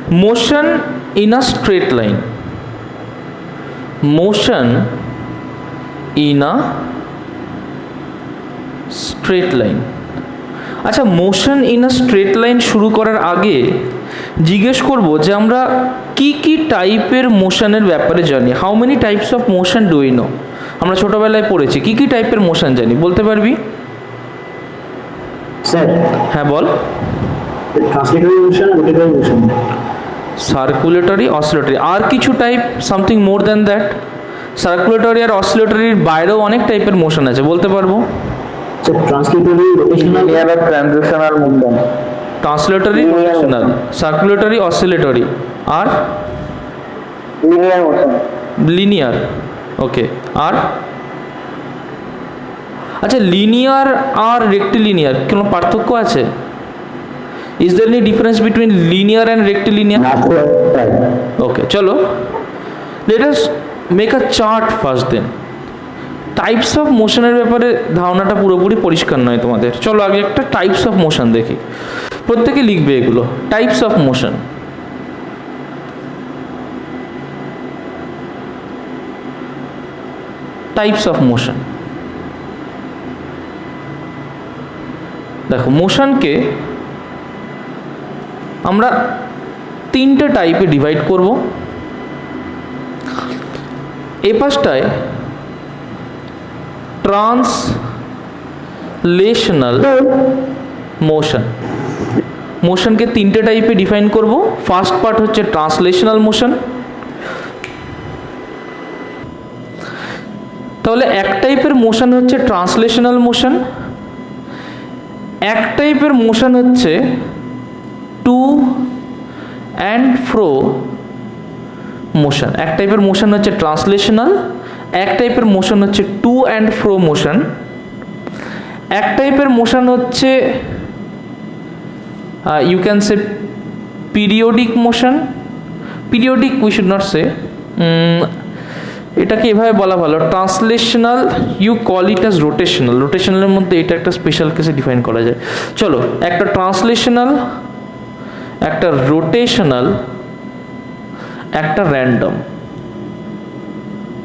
motion in a straight line, motion in a straight line. আচ্ছা, motion in a straight line শুরু করার আগে জিজ্ঞেস করব যে আমরা কি কি টাইপের মোশনের ব্যাপারে জানি। How many types of motion do you know? আমরা ছোটবেলায় পড়েছি, কি কি টাইপের মোশন জানি, বলতে পারবি? স্যার, হ্যাঁ বল। Translatory motion, rotatory motion, circulatory, oscillatory, আর কিছু type, something more than that? Circulatory আর অসিলেটরির বাইরেও অনেক টাইপের মোশন আছে, বলতে পারবো? স্যার ট্রান্সলেটরি, রোটেশনাল আর transitional motion, translatory, rotational, circulatory, oscillatory, আর লিনিয়ার মোশন, লিনিয়ার। ওকে, আর আচ্ছা, লিনিয়ার আর রেক্টিলিনিয়ার কোনো পার্থক্য আছে? Is there any difference between linear and rectilinear? Okay, চলো let us make a chart first. Then types of মোশনের ব্যাপারে ধারণাটা পুরোপুরি পরিষ্কার নয় তোমাদের। চলো আগে একটা টাইপস অফ মোশন দেখি, প্রত্যেকে লিখবে এগুলো। Types of motion, types of motion. দেখো, মোশনকে আমরা তিনটে টাইপে ডিভাইড করব। এ পাশটায় ট্রান্সলেশনাল মোশন, মোশনকে তিনটে টাইপে ডিফাইন করব। ফার্স্ট পার্ট হচ্ছে ট্রান্সলেশনাল মোশন। তাহলে এক টাইপের মোশন হচ্ছে ট্রান্সলেশনাল মোশন, এক টাইপের মোশন হচ্ছে টু অ্যান্ড ফ্রো মোশন। এক টাইপের মোশন হচ্ছে ট্রান্সলেশনাল, এক টাইপের মোশন হচ্ছে টু অ্যান্ড ফ্রো মোশন, এক টাইপের মোশন হচ্ছে you can say periodic motion. Periodic we should not say, এটাকে এভাবে বলা ভালো, translational you call it as rotational. রোটেশনালের মধ্যে এটা একটা স্পেশাল কেসে ডিফাইন করা যায়। চলো, একটা ট্রান্সলেশনাল, একটা রোটেশনাল, একটা random.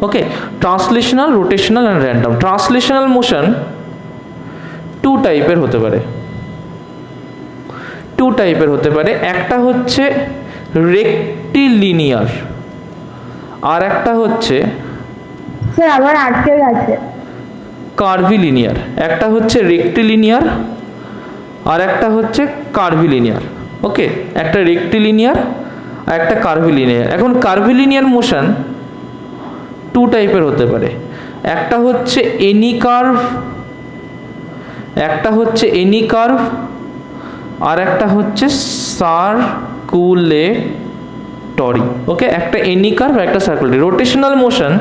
Okay, translational, rotational and random. Translational motion two টাইপের হতে পারে, টু টাইপের হতে পারে। একটা হচ্ছে রেক্টিলিনিয়ার, আর একটা হচ্ছে স্যার আমার আটকে গেছে। কার্ভিলিনিয়ার। একটা হচ্ছে রেক্টিলিনিয়ার আর একটা হচ্ছে কার্ভিলিনিয়ার। ওকে, একটা রেক্টিলিনিয়ার আর একটা কার্ভিলিনিয়ার। এখন কার্ভিলিনিয়ার মোশন টু টাইপের হতে পারে। একটা হচ্ছে এনি কার্ভ, একটা হচ্ছে এনি কার্ভ, আর একটা হচ্ছে সার্কুলেটরি। ওকে, একটা এনি কার্ভ, একটা সার্কুলেটরি। রোটেশনাল মোশন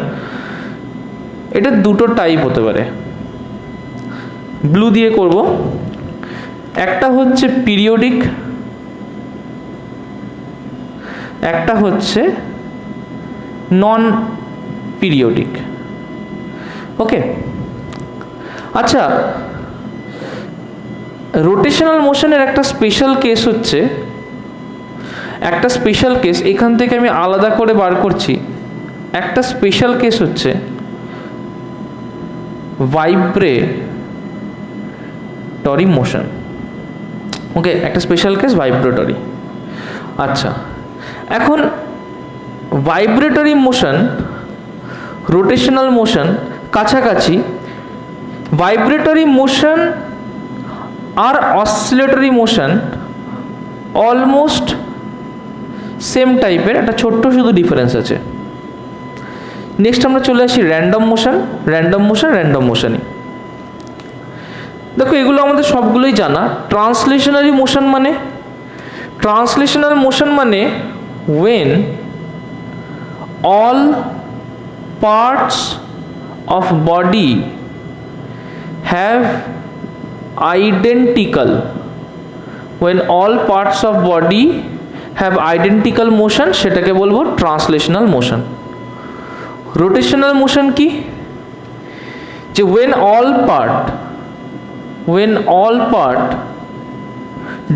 এটা দুটো টাইপ হতে পারে, ব্লু দিয়ে করব। একটা হচ্ছে পিরিয়ডিক, একটা হচ্ছে নন পিরিয়ডিক। ওকে, আচ্ছা, রোটেশনাল মোশনের একটা স্পেশাল কেস হচ্ছে, একটা স্পেশাল কেস এখান থেকে আমি আলাদা করে বার করছি। একটা স্পেশাল কেস হচ্ছে ভাইব্রেটরি মোশন। ওকে, একটা স্পেশাল কেস ভাইব্রেটরি। আচ্ছা, এখন ভাইব্রেটরি মোশন, রোটেশনাল মোশন কাছাকাছি। ভাইব্রেটরি মোশন আর অসিলেটরি মোশন অলমোস্ট সেম টাইপের, একটা ছোট্ট শুধু ডিফারেন্স আছে। নেক্সট আমরা চলে আসি random motion. Random motion, random মোশনই দেখো, এগুলো আমাদের সবগুলোই জানা। ট্রান্সলেশনারি মোশন মানে, ট্রান্সলেশনাল মোশন মানে when all parts of body have identical, when all parts of body have identical motion, সেটাকে বলবো ট্রান্সলেশনাল মোশন। রোটেশনাল মোশন কি? যে when all part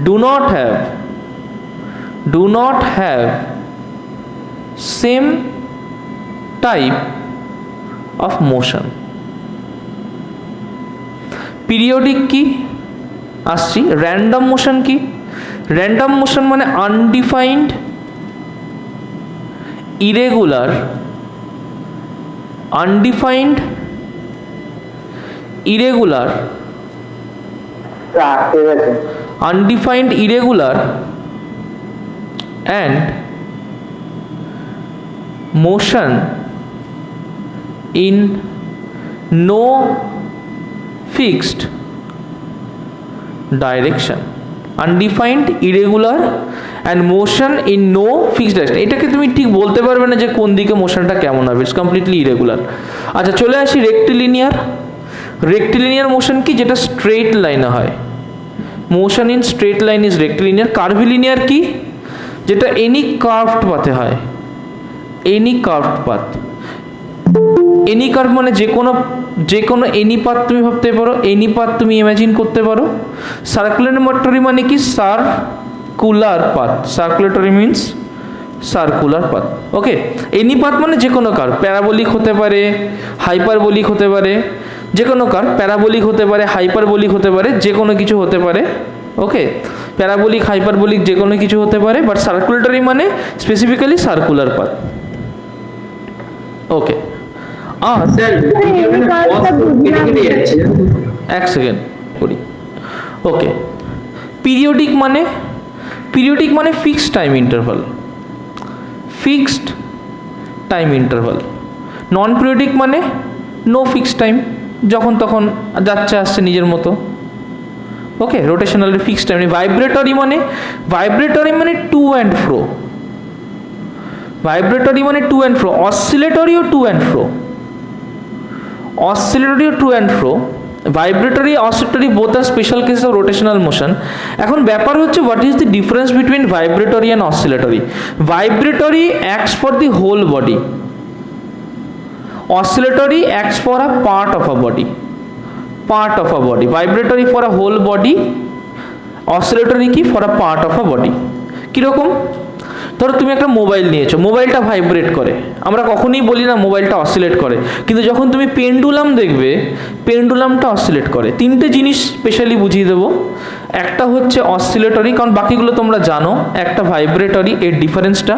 do not have do not have same type of motion. Periodic কি আসছি, random motion কি, random motion মানে undefined, irregular, undefined, irregular, undefined, irregular and motion in no fixed direction. Undefined, irregular and motion in no fixed direction. এটাকে তুমি ঠিক বলতে পারবে না যে কোন দিকে মোশনটা কেমন হবে, ইটস কমপ্লিটলি ইরেগুলার। আচ্ছা চলে আসি রেক্টিলিনিয়ার। রেক্টিলিনিয়ার মোশন কি, যেটা স্ট্রেট লাইনে হয়। Motion in straight line is rectilinear. Curvilinear কি, যেটা এনি কার্ভড পাথে হয়, any curved path. Any curve মানে যে কোনো এনি পাথ তুমি ভাবতে পারো, এনি পাথ তুমি ইমাজিন করতে পারো। সার্কুলেটরি মানে কি, circular path. Circulatory means circular path. Okay, any path মানে যে কোনো কার্ভ, প্যারাবোলিক হতে পারে, হাইপারবোলিক হতে পারে, যে কোনো কার্ভ প্যারাবোলিক হতে পারে, হাইপারবোলিক হতে পারে, যে কোনো কিছু হতে পারে। ওকে, প্যারাবোলিক, হাইপারবোলিক যে কোনো কিছু হতে পারে, বাট সার্কুলেটরি মানে স্পেসিফিক্যালি সার্কুলার পাথ। ওকে, আর এক সেকেন্ড করি। ওকে, পিরিয়ডিক মানে, পিরিয়ডিক মানে fixed time interval, fixed time interval. Non periodic মানে নো ফিক্সড টাইম, যখন তখন যাচ্ছে আসছে নিজের মতো। Okay, rotational fixed time. Vibratory মানে, ভাইব্রেটরি মানে টু অ্যান্ড ফ্রো, ভাইব্রেটরি মানে টু অ্যান্ড ফ্রো। অসিলেটরিও টু অ্যান্ড ফ্রো, অসিলেটরিও to and fro. Vibratory, oscillatory both are special cases of rotational motion. এখন ব্যাপার হচ্ছে what is the difference between vibratory and oscillatory. Vibratory acts for the whole body, oscillatory acts for a part of a body, part of a body. Vibratory for a whole body, oscillatory কি for a part of a body. কিরকম, ধরো তুমি একটা mobile নিয়েছো, মোবাইলটা vibrate করে, আমরা কখনোই বলি না মোবাইলটা অসিলেট করে, কিন্তু যখন তুমি পেন্ডুলাম দেখবে, পেন্ডুলামটা অসিলেট করে। তিনটে জিনিস স্পেশালি বুঝিয়ে দেবো। একটা হচ্ছে অসিলেটরি, কারণ বাকিগুলো তোমরা জানো, একটা ভাইব্রেটরি, এর ডিফারেন্সটা।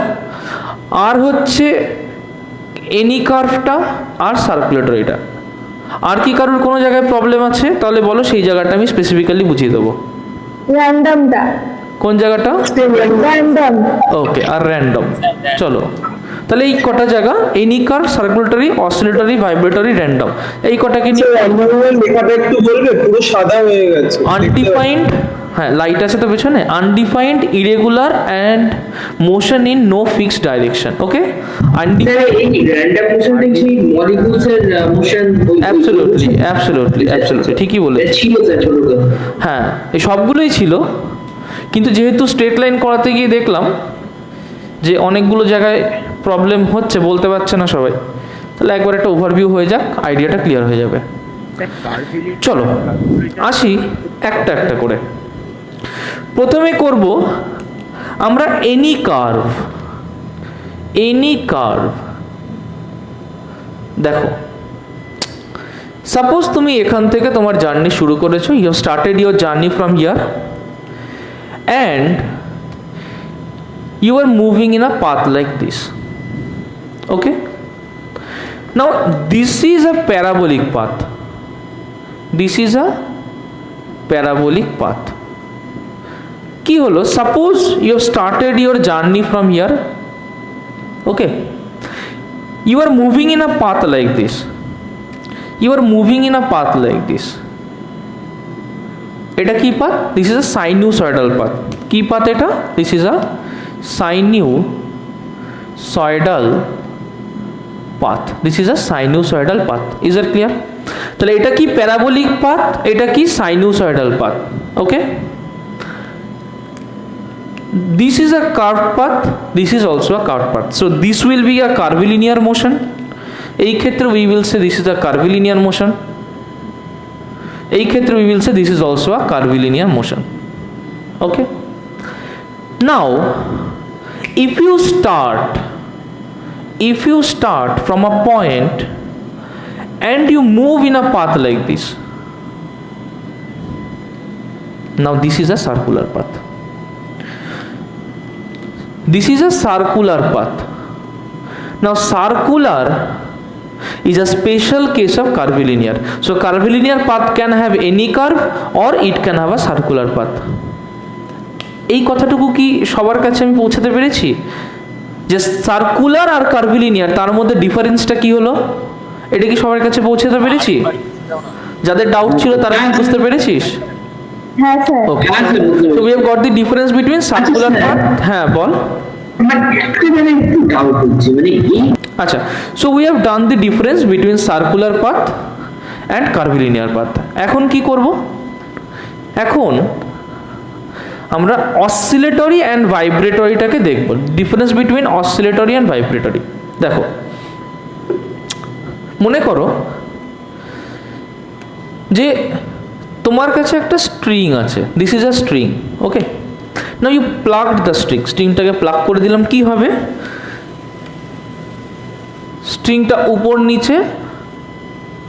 আর হচ্ছে এনি কার্ভটা, আর সার্কুলেটরিটা। আর কি কারোর কোনো জায়গায় প্রবলেম আছে তাহলে বলো, সেই জায়গাটা আমি স্পেসিফিক্যালি বুঝিয়ে দেবো। র্যান্ডমটা কোন জায়গাটা? র্যান্ডম। ওকে, আর র্যান্ডম। চলো তাহলে এই কটা জায়গা, any curve, circulatory, oscillatory, vibratory, random, এই কটাকে নিয়ে। লেখাটা একটু বলবে, পুরো সাদা হয়ে গেছে। আনডিফাইন্ড, হ্যাঁ লাইট আছে তো পেছনে। Undefined, irregular and motion in no fixed direction. Okay, random মোশনটা কি মলিকিউলস এর মোশন? অ্যাবসলিউটলি, অ্যাবসলিউটলি, অ্যাবসলিউটলি ঠিকই বলেছি। ছিল স্যার ছোট। হ্যাঁ, এই সবগুলোই ছিল, কিন্তু যেহেতু স্ট্রেট লাইন করাতে গিয়ে দেখলাম যে অনেকগুলো জায়গায় প্রবলেম হচ্ছে, বলতে পারছে না সবাই, তাহলে একবার একটা ওভারভিউ হয়ে যাক, আইডিয়াটা ক্লিয়ার হয়ে যাবে। চলো আসি একটা একটা করে। প্রথমে করব আমরা এনি কার্ভ। এনি কার্ভ দেখো, সাপোজ তুমি এখান থেকে তোমার জার্নি শুরু করেছো, you have started your journey from here and you are moving in a path like this. Okay, now this is a parabolic path, this is a parabolic path. কি হলো, suppose you have started your journey from here. Okay, you are moving in a path like this, you are moving in a path like this. এটা কি পাথ? This is a sinusoidal path. কি path এটা? This is a sinusoidal path, this is a sinusoidal path. Is it clear? তাহলে এটা কি parabolic path, এটা কি sinusoidal path. Okay, this is a curved path, this is also a curved path, so this will be a curvilinear motion. এই ক্ষেত্রে we will say this is a curvilinear motion. এই ক্ষেত্রে we will say this is also a curvilinear motion. Okay, now if you start from a point and you move in a path like this, now this is a circular path. This is a circular path. Now circular is a special case of curvilinear. So curvilinear path can have any curve or it can have a circular path. এই কথাটুকু কি সবার কাছে আমি পৌঁছাতে পেরেছি যে circular আর curvilinear তার মধ্যে ডিফারেন্সটা কি হলো? এটা কি সবার কাছে পৌঁছাতে পেরেছি? যাদের ডাউট ছিল তারা কি বুঝতে পেরেছিস? হ্যাঁ sir. Okay, so we have got the difference between circular path. হ্যাঁ বল। আচ্ছা, so we have done the difference between circular path and curvilinear path. এখন কি করব? এখন আমরা অসিলেটরি অ্যান্ড ভাইব্রেটরিটাকে দেখব, difference between oscillatory and vibratory. দেখো, মনে করো যে তোমার কাছে একটা স্ট্রিং আছে, this is a string, okay. Now you plugged the স্ট্রিংটাকে প্লাগ করে দিলাম, কি হবে? স্ট্রিংটা উপর নিচে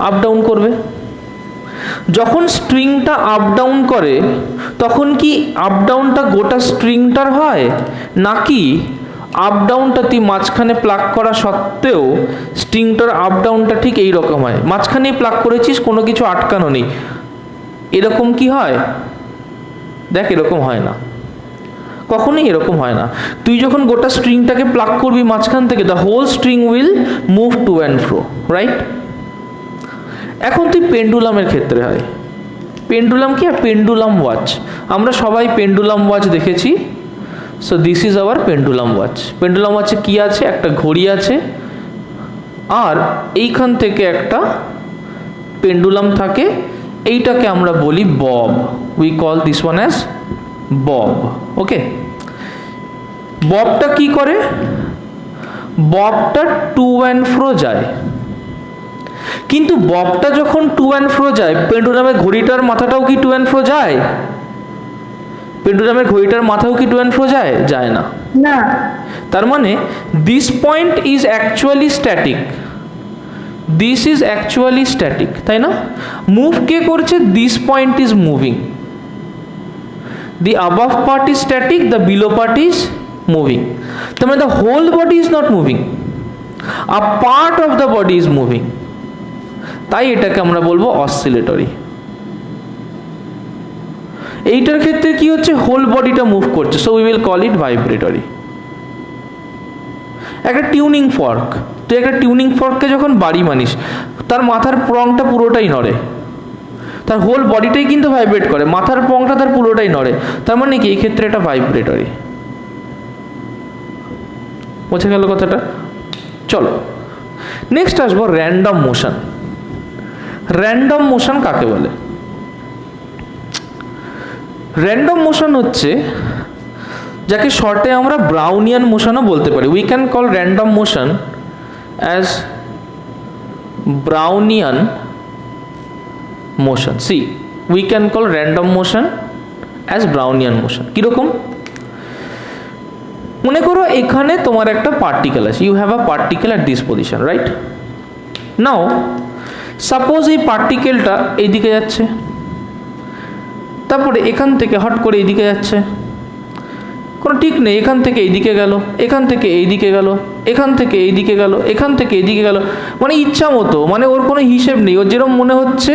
আপ ডাউন করবে। যখন স্ট্রিংটা আপ ডাউন করে তখন কি আপ ডাউনটা গোটা স্ট্রিংটার হয়, নাকি আপ ডাউনটা তুই মাঝখানে প্লাগ করা সত্ত্বেও স্ট্রিংটার আপ ডাউনটা ঠিক এই রকম হয়? মাঝখানেই প্লাগ করেছিস, কোনো কিছু আটকানো নেই, এরকম কি হয়? দেখ, এরকম হয় না, কখনোই এরকম হয় না। তুই যখন গোটা স্ট্রিংটাকে প্লাগ করবি মাঝখান থেকে, the whole string will move to and fro, right? এখন তুই পেন্ডুলামের ক্ষেত্রে হয়, পেন্ডুলাম কি? পেন্ডুলাম ওয়াচ, আমরা সবাই পেন্ডুলাম ওয়াচ দেখেছি। So this is our pendulum watch. Pendulum ওয়াচে কি আছে? একটা ঘড়ি আছে, আর এইখান থেকে একটা পেন্ডুলাম থাকে, এইটাকে আমরা বলি bob. We call this one as bob, okay. ববটা কি করে? ববটা টু অ্যান্ড ফ্রো যায়, কিন্তু ববটা যখন টু অ্যান্ড ফ্রো যায়, পেন্ডুলামের ঘড়িটার মাথাটাও কি টু অ্যান্ড ফ্রো যায়? পেন্ডুলামের ঘড়িটার মাথাও কি টু অ্যান্ড ফ্রো যায়? যায় না। না। তার মানে this point is actually static, this is actually static, তাই না? মুভ কে করছে? This point is moving, the above part is static, the below part is moving. তার মানে the whole body is not moving, a part of the body is moving, তাই এটাকে আমরা বলবো oscillatory. এইটার ক্ষেত্রে কি হচ্ছে? হোল বডিটা মুভ করছে, so we will call it vibratory. একটা টিউনিং ফর্ক, তুই একটা টিউনিং ফর্ককে যখন বাড়ি মানিস, তার মাথার প্রংটা পুরোটাই নড়ে, তার হোল বডিটাই কিন্তু ভাইব্রেট করে, মাথার পংটা তার পুরোটাই নড়ে, তার মানে কি এই ক্ষেত্রে এটা ভাইব্রেটরি। বোঝা গেল কথাটা? চলো নেক্সট আসবো র্যান্ডম মোশন। র্যান্ডম মোশন কাকে বলে? র্যান্ডম মোশন হচ্ছে যাকে শর্টে আমরা ব্রাউনিয়ান মোশনও বলতে পারি। We can call random motion as Brownian motion. See, we can call random motion as Brownian motion. কিরকম? মনে করো এখানে তোমার একটা পার্টিকেল আছে, you have a particle at this position, right? Now suppose এই পার্টিকেলটা এইদিকে যাচ্ছে, তারপরে এখান থেকে হট করে এইদিকে যাচ্ছে, কোনো ঠিক নেই, এখান থেকে এইদিকে গেল, এখান থেকে এইদিকে গেল, এখান থেকে এইদিকে গেল, এখান থেকে এইদিকে গেল, মানে ইচ্ছা মতো, মানে ওর কোনো হিসেব নেই, ওর যেরকম মনে হচ্ছে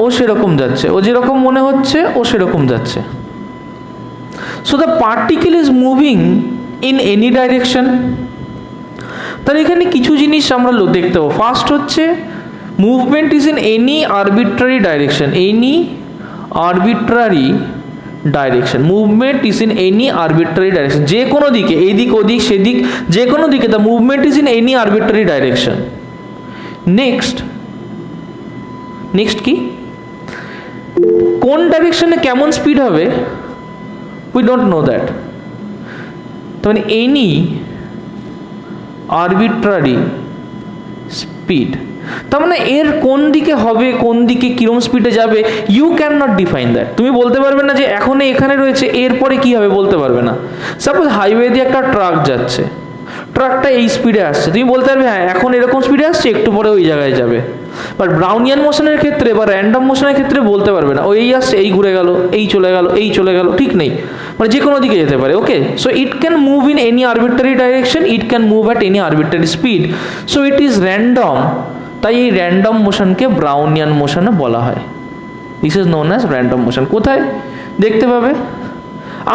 ও সেরকম যাচ্ছে, ও যেরকম মনে হচ্ছে ও সেরকম যাচ্ছে। So the particle is moving in any direction. তাহলে এখানে কিছু জিনিস আমরা দেখতে পাবো। ফার্স্ট হচ্ছে movement is in any arbitrary direction, any arbitrary direction, movement is in any arbitrary direction, যে কোনো দিকে, এইদিক ওদিক সেদিক, যে কোনো দিকে, the movement is in any arbitrary direction. Next কি? কোন ডাইরেকশনে কেমন স্পিড হবে উই ডোন্ট নো দ্যাট। তার মানে এনি আরবিট্রারি স্পিড, তার মানে এর কোন দিকে হবে, কোন দিকে কিরম স্পিডে যাবে, you can not define that. তুমি বলতে পারবে না যে এখন এখানে রয়েছে এরপরে কি হবে, বলতে পারবে না। সাপোজ হাইওয়ে দিয়ে একটা ট্রাক যাচ্ছে, ট্রাকটা এই স্পিডে আসছে, তুমি বলতে পারবে হ্যাঁ এখন এরকম স্পিডে আসছে, একটু পরে ওই জায়গায় যাবে। বাট ব্রাউনিয়ান মোশনের ক্ষেত্রে বা র্যান্ডম মোশনের ক্ষেত্রে বলতে পারবে না, ওই আসছে এই ঘুরে গেল, এই চলে গেল, এই চলে গেল, ঠিক নেই, মানে যে কোনো দিকে যেতে পারে। Okay, so it can move in any arbitrary direction, it can move at any arbitrary speed, so it is random. তাই এই র্যান্ডম মোশনকে ব্রাউনিয়ান মোশনে বলা হয়। This is known as random motion. কোথায় দেখতে পাবে?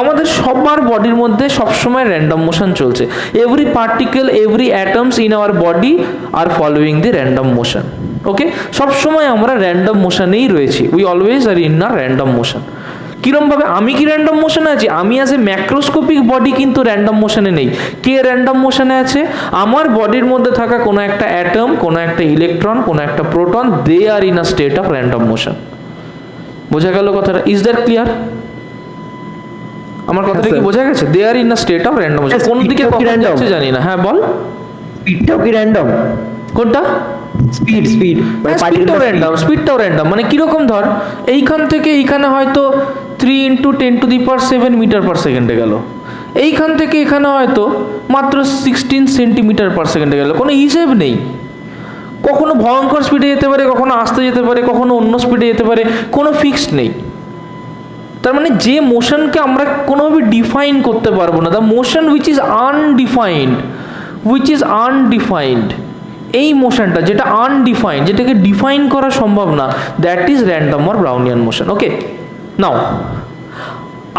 আমাদের সবার বডির মধ্যে সবসময় র্যান্ডম মোশন চলছে। Every particle, every atoms in our body are following the random motion. Okay, সবসময় আমরা র্যান্ডম মোশনেই রয়েছি, we always R in a random motion. কীরমভাবে? আমি কি র্যান্ডম মোশনে আছি? আমি অ্যাজ এ ম্যাক্রোস্কোপিক বডি কিন্তু র্যান্ডম মোশনে নেই। কে র্যান্ডম মোশনে আছে? আমার বডির মধ্যে থাকা কোনো একটা অ্যাটম, কোনো একটা ইলেকট্রন, কোনো একটা proton, they are in a state of random motion. বোঝা গেল কথাটা? Is that clear? আমার কথাটা কি বোঝা গেছে? They are in a state of random motion. কোন দিকে কখন যাচ্ছে জানি না। হ্যাঁ বল। স্পিডটাও কি র্যান্ডম? কোনটা? স্পিড স্পিডটাও র্যান্ডম, স্পিডটাও র্যান্ডম। মানে কিরকম? ধর এইখান থেকে এইখানে হয়তো 3 × 10⁷ মিটার পার সেকেন্ডে গেল, এইখান থেকে এখানে হয়তো মাত্র 16 সেন্টিমিটার পার সেকেন্ডে গেল, কোনো হিসেব নেই। কখনো ভয়ঙ্কর স্পিডে যেতে পারে, কখনো আস্তে যেতে পারে, কখনো অন্য স্পিডে যেতে পারে, কোনো ফিক্সড নেই। তার মানে যে মোশনকে আমরা কোনোভাবে ডিফাইন করতে পারবো না, the motion which is undefined, এই মোশনটা যেটা আনডিফাইন্ড, যেটাকে ডিফাইন করা সম্ভব না, that is random or Brownian motion. Okay, now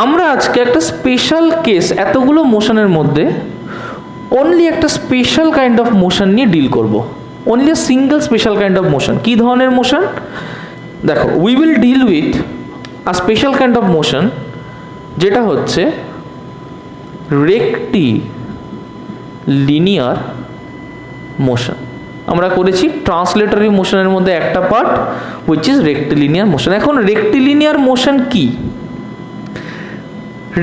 আমরা আজকে একটা স্পেশাল কেস, এতগুলো মোশনের মধ্যে অনলি একটা স্পেশাল কাইন্ড অফ মোশন নিয়ে ডিল করব। Only a single special kind of motion. কী ধরনের মোশন? দেখো, we will deal with a special kind of motion, যেটা হচ্ছে রেক্টিলিনিয়ার মোশন। আমরা করেছি ট্রান্সলেটরি মোশনের মধ্যে একটা part which is rectilinear motion. এখন রেক্টিলিনিয়ার মোশন কি?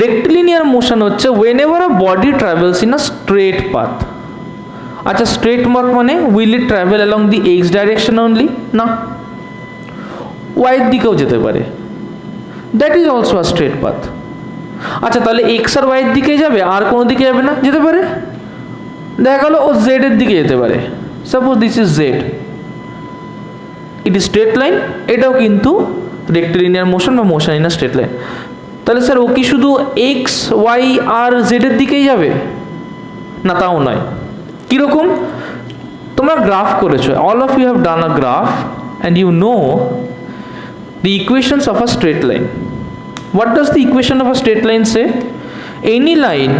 রেক্টিলিনিয়ার মোশন হচ্ছে whenever a body travels in a straight path. আচ্ছা, স্ট্রেট পাথ মানে will it travel along the x direction only? না, ওয়াইয়ের দিকেও যেতে পারে, that is also a straight path. আচ্ছা, তাহলে এক্স আর ওয়াইয়ের দিকে যাবে, আর কোনো দিকে যাবে না? যেতে পারে। দেখা গেল ও জেড এর দিকে যেতে পারে। Suppose this is Z, it is straight line, এটাও কিন্তু রেক্টিলিনিয়ার মোশন বা motion in a straight line. তাহলে স্যার ও কি শুধু এক্স, ওয়াই আর জেডের দিকেই যাবে? না, তাও নয়। কীরকম? তোমরা গ্রাফ করেছো, all of you have done a graph and you know the equations of a straight line. What does the equation of a straight line say? Any line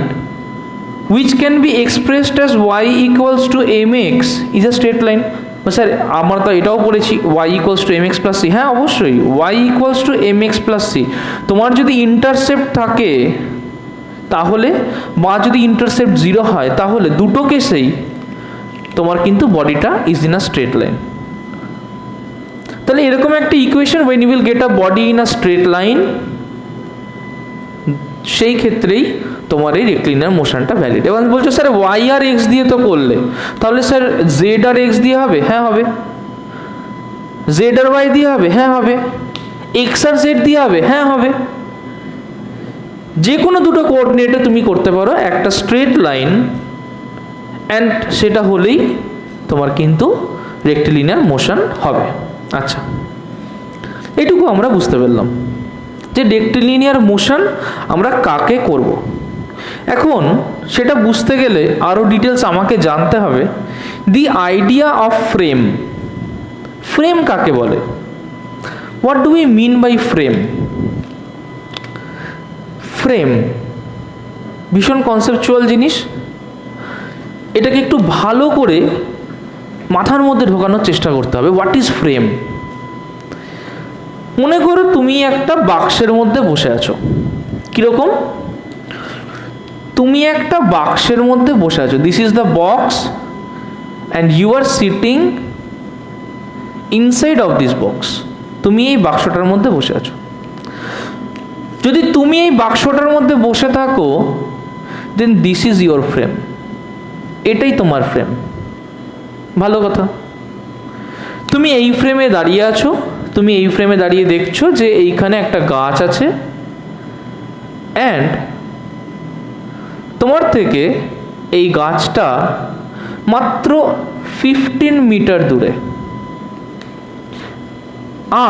which can be expressed as y equals to mx is a straight line. Sir আমরা তো এটাও পড়েছি y equals to mx plus c। হ্যাঁ অবশ্যই, y equals to mx plus c। তোমার যদি intercept থাকে তাহলে, বা যদি ইন্টারসেপ্ট 0 হয়, তাহলে দুটো কেসেই তোমার কিন্তু বডিটা is in a straight line. তাহলে এরকম একটা equation, when you will get a body in a straight line, সেই ক্ষেত্রেই তোমার এই রেক্টিলিনিয়ার মোশনটা ভ্যালিড। এবার বলছো স্যার ওয়াই আর এক্স দিয়ে তো করলে, তাহলে স্যার জেড আর এক্স দিয়ে হবে? হ্যাঁ হবে। জেড আর ওয়াই দিয়ে হবে? হ্যাঁ হবে। এক্স আর জেড দিয়ে হবে? হ্যাঁ হবে। যে কোনো দুটো কোঅর্ডিনেটে তুমি করতে পারো একটা স্ট্রেট লাইন, অ্যান্ড সেটা হলেই তোমার কিন্তু রেক্টিলিনিয়ার মোশন হবে। আচ্ছা, এটুকু আমরা বুঝতে পারলাম যে রেক্টিলিনিয়ার মোশন আমরা কাকে করব। এখন সেটা বুঝতে গেলে আরও ডিটেলস আমাকে জানতে হবে the idea of frame. Frame কাকে বলে? What do we mean by frame? Frame ভীষণ কনসেপচুয়াল জিনিস, এটাকে একটু ভালো করে মাথার মধ্যে ঢোকানোর চেষ্টা করতে হবে। What is frame? মনে করো তুমি একটা বাক্সের মধ্যে বসে আছো। কীরকম? তুমি একটা বাক্সের মধ্যে বসে আছো, this is the box and you are sitting inside of this box. তুমি এই বাক্সটার মধ্যে বসে আছো। যদি তুমি এই বাক্সটার মধ্যে বসে থাকো, দেন দিস ইজ ইয়োর ফ্রেম, এটাই তোমার ফ্রেম। ভালো কথা। তুমি এই ফ্রেমে দাঁড়িয়ে আছো, তুমি এই ফ্রেমে দাঁড়িয়ে দেখছো যে এইখানে একটা গাছ আছে, অ্যান্ড তোমার থেকে এই গাছটা মাত্র 15 মিটার দূরে।